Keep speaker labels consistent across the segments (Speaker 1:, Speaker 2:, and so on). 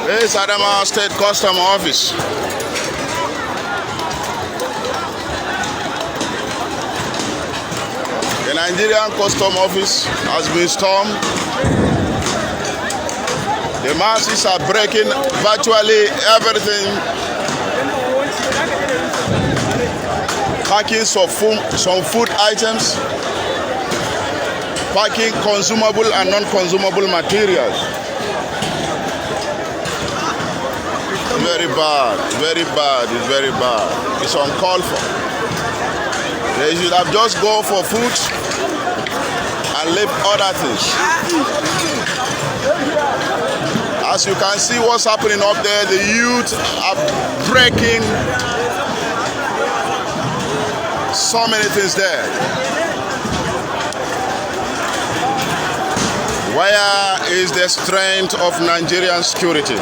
Speaker 1: This is Adamawa State Custom Office. The Nigerian Custom Office has been stormed. The masses are breaking virtually everything, packing some food items, packing consumable and non-consumable materials. Very bad, very bad, it's very bad. It's uncalled for. They should have just gone for food and left other things. As you can see what's happening up there, the youth are breaking so many things there. Where is the strength of Nigerian security?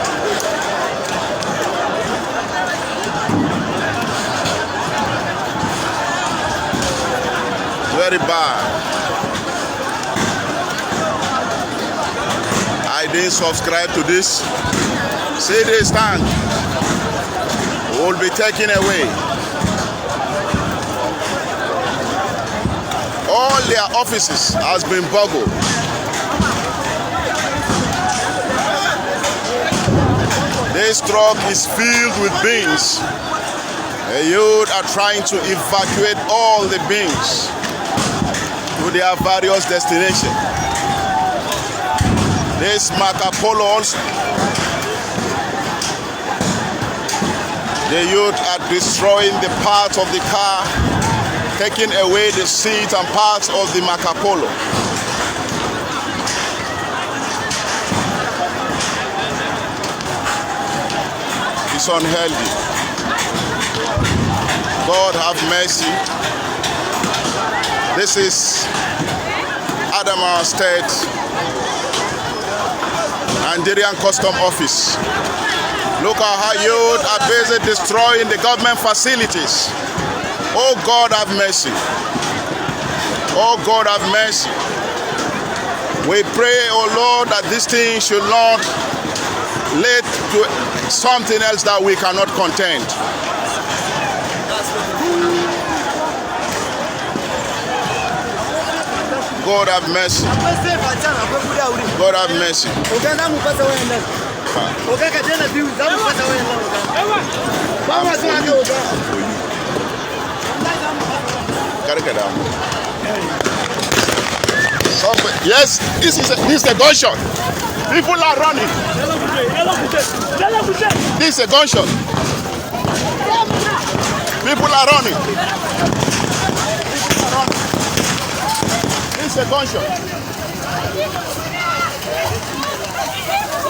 Speaker 1: Very bad. I didn't subscribe to this. See they stand. Will be taken away. All their offices has been burgled. This truck is filled with beans. The youth are trying to evacuate all the beans to their various destinations. These Marco Polos, the youth are destroying the parts of the car, taking away the seat and parts of the Marco Polo. It's unhealthy. God have mercy. This is Adamawa State Nigerian Custom Office. Look at how youth are busy destroying the government facilities. Oh God have mercy. Oh God have mercy. We pray, oh Lord, that this thing should not lead to something else that we cannot contend. God have mercy. God have mercy. Yes, this is a gunshot. People are running. This is a gunshot. People are running. This is a gunshot.